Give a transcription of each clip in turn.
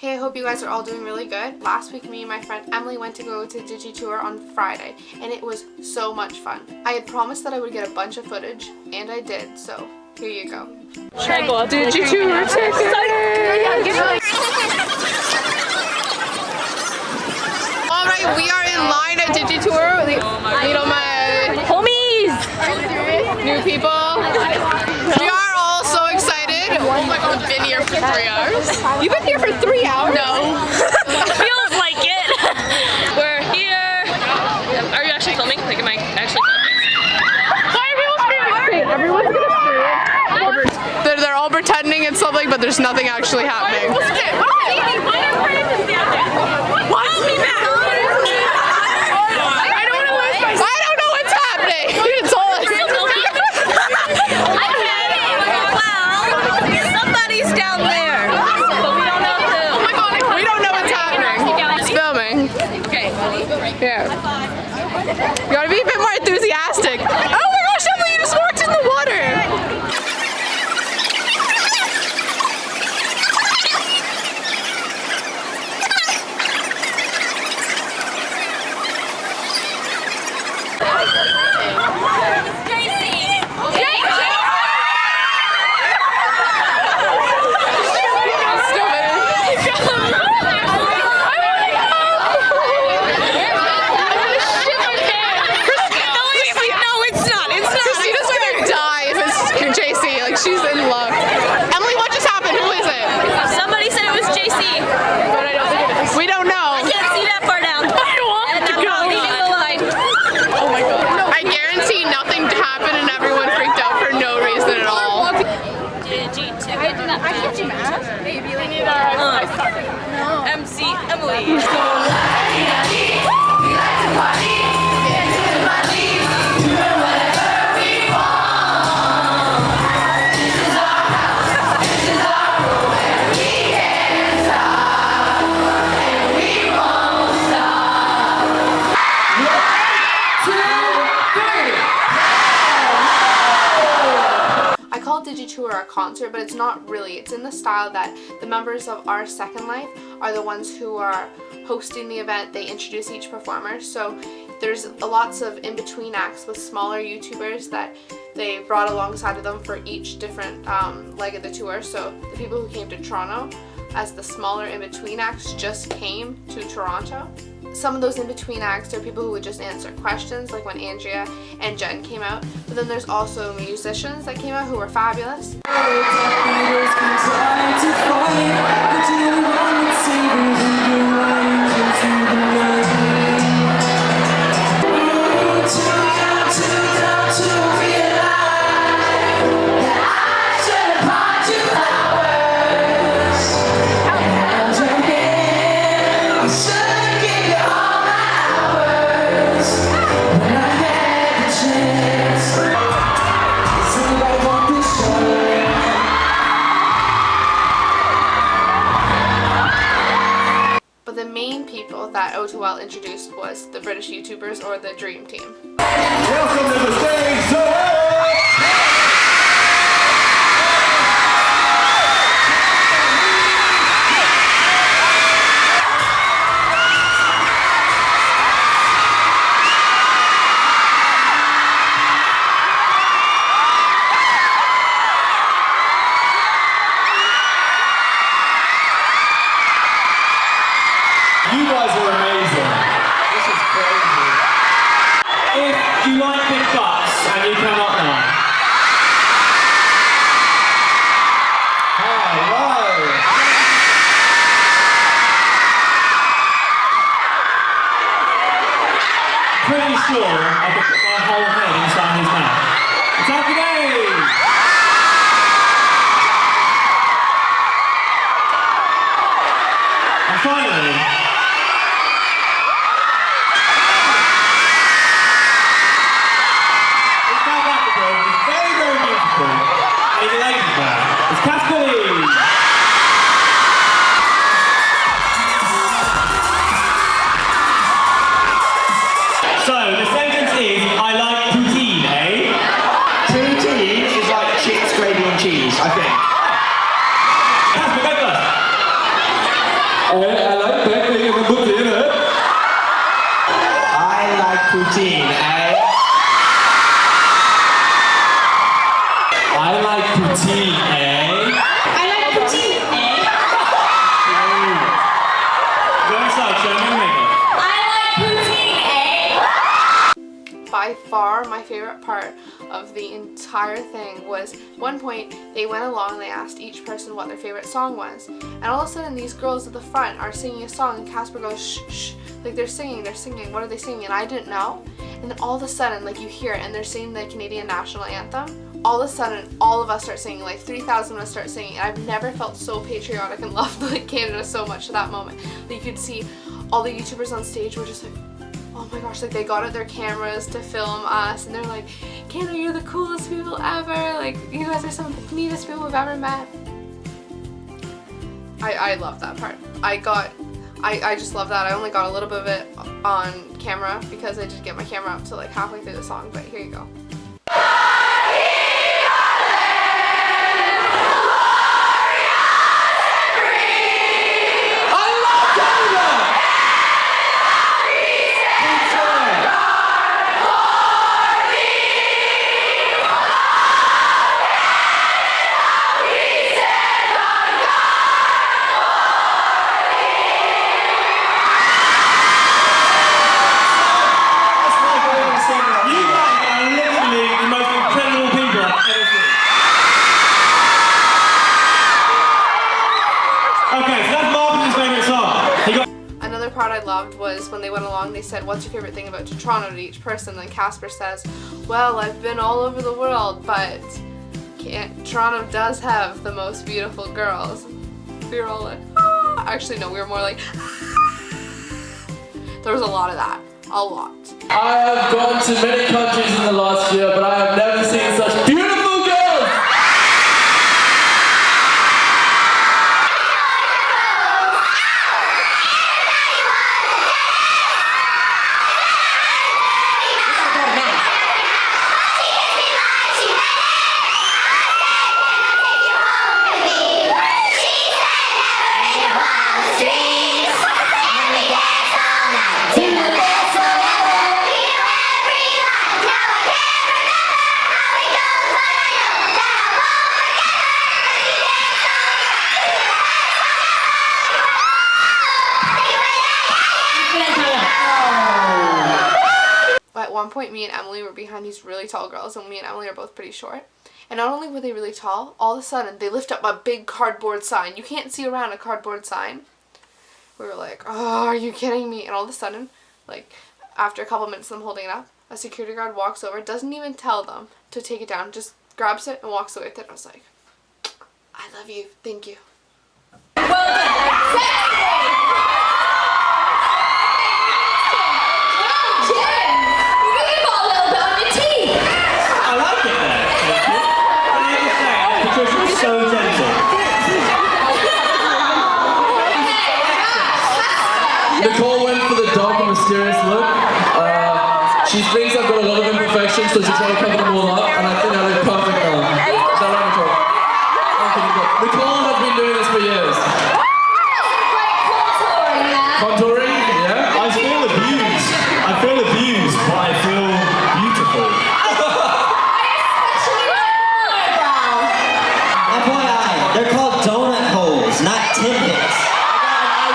Hey, I hope you guys are all doing really good. Last week, me and my friend Emily went to go to Digitour on Friday, and it was so much fun. I had promised that I would get a bunch of footage, and I did, so here you go. Should I go up Digitour ticket? Alright, we are in line at Digitour. Meet all my homies! New people. We are all so excited. Oh my god, we've been here for 3 hours. You've been here for 3 hours? No. Feels like it. We're here. Are you actually filming? Like, am I actually filming? Why are people screaming? Everyone's gonna scream. They're all pretending it's something, but there's nothing actually happening. Yeah. You gotta be a bit more enthusiastic. Oh my gosh, Emily, you just walked in the water! She's in love. Emily, what just happened? Who is it? Somebody said it was JC. But I don't think it is. We don't know. I can't see that far down. I want to go. The line. Oh my god. No. I guarantee nothing happened and everyone freaked out for no reason at all. Digitour. I can't do math. Maybe we need MC Emily. Digitour a concert, but it's not really. It's in the style that the members of Our Second Life are the ones who are hosting the event. They introduce each performer, so there's lots of in-between acts with smaller YouTubers that they brought alongside of them for each different leg of the tour. So the people who came to Toronto as the smaller in-between acts just came to Toronto. Some of those in-between acts are people who would just answer questions, like when Andrea and Jen came out. But then there's also musicians that came out who were fabulous. That O2L introduced was the British YouTubers, or the Dream Team. Welcome to the stage, You guys are amazing. This is crazy. If you like big butts and you come up now. Hello. Pretty sure I could put my whole head inside his mouth. It's happy days. And finally, very, very beautiful. And he's a ladies' man. It's Cascally. So, the sentence is, I like poutine, eh? Poutine is like chips, gravy and cheese, I think. Casper, go first. like baking in the poutine. I like poutine, I like poutine, I like poutine, Go inside, show me your makeup. I like poutine, By far, my favorite part of the entire thing was one point they went along and they asked each person what their favorite song was. And all of a sudden these girls at the front are singing a song and Casper goes shh shh, like they're singing, what are they singing? And I didn't know. And then all of a sudden, like you hear it and they're singing the Canadian national anthem. All of a sudden, all of us start singing, like 3,000 of us start singing. And I've never felt so patriotic and loved like Canada so much at that moment. Like you could see all the YouTubers on stage were just like, oh my gosh, like they got out their cameras to film us and they're like, Canada, you're the coolest people ever, like you guys are some of the neatest people we've ever met. I love that part. I just love that. I only got a little bit of it on camera because I did get my camera up to like halfway through the song, but here you go. Another part I loved was when they went along, they said, what's your favorite thing about Toronto to each person? And Casper says, well, I've been all over the world, but Toronto does have the most beautiful girls. We were all like, ah. Actually, no, we were more like, ah. There was a lot of that. A lot. I have gone to many countries in the last year, but I have never seen such beautiful girls! At one point, me and Emily were behind these really tall girls, and me and Emily are both pretty short. And not only were they really tall, all of a sudden they lift up a big cardboard sign. You can't see around a cardboard sign. We were like, oh, are you kidding me? And all of a sudden, like after a couple minutes of them holding it up, a security guard walks over, doesn't even tell them to take it down, just grabs it and walks away with it. I was like, I love you, thank you. Nicole went for the dark and mysterious look. She thinks I've got a lot of imperfections, so she's trying to cover them all up, and I think I look perfect now. Is that right, Nicole? Okay, Nicole has been doing this for years. Contouring, yeah? I feel abused. I feel abused, but I feel beautiful. FYI, they're called donut holes, not tidbits.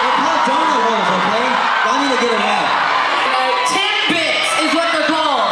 They're called donut holes, okay? Y'all need to get it right. Tidbits is what they're called.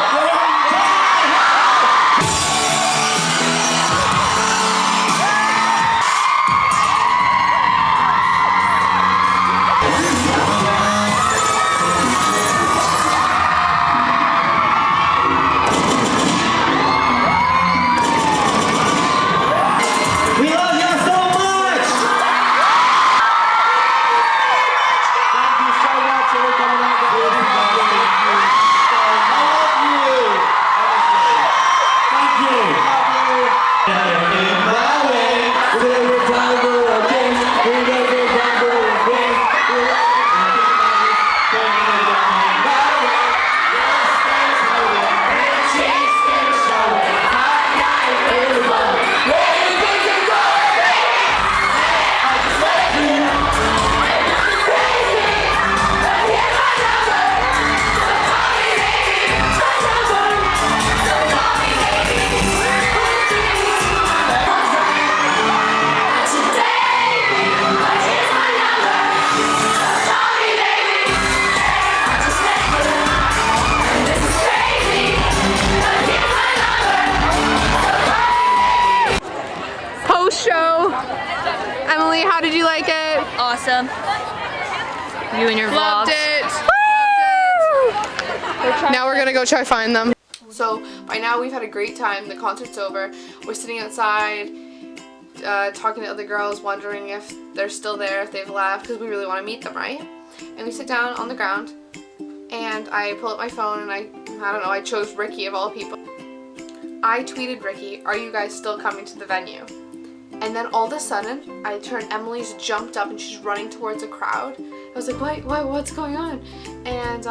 Canada. You and your vlogs. Loved it. Now we're gonna go try find them. So by now we've had a great time. The concert's over. We're sitting outside, talking to other girls, wondering if they're still there, if they've left, because we really want to meet them, right? And we sit down on the ground, and I pull up my phone, and I don't know, I chose Ricky of all people. I tweeted Ricky, "Are you guys still coming to the venue?" And then all of a sudden, I turned, Emily's jumped up and she's running towards a crowd. I was like, what's going on? And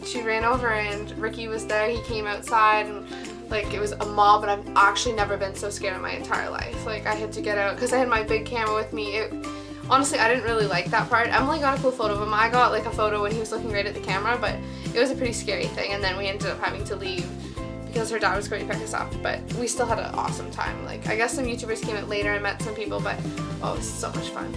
she ran over and Ricky was there. He came outside and like it was a mob, and I've actually never been so scared in my entire life. Like I had to get out because I had my big camera with me. Honestly, I didn't really like that part. Emily got a cool photo of him. I got like a photo when he was looking right at the camera, but it was a pretty scary thing. And then we ended up having to leave because her dad was going to pick us up, but we still had an awesome time. Like I guess some YouTubers came out later and met some people, but oh, it was so much fun.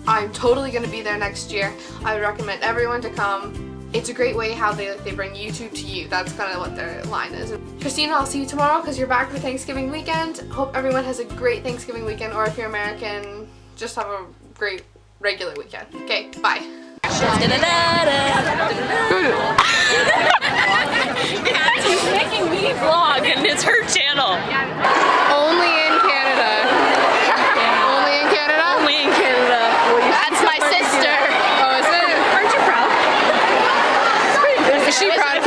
I'm totally going to be there next year. I would recommend everyone to come. It's a great way how they bring YouTube to you. That's kind of what their line is. Christina, I'll see you tomorrow because you're back for Thanksgiving weekend. Hope everyone has a great Thanksgiving weekend, or if you're American, just have a great regular weekend. Okay, bye. She's making me vlog, and it's her channel. Only in Canada. Only in Canada? Only in Canada. That's my sister. Oh, is it? Aren't you proud? Is she proud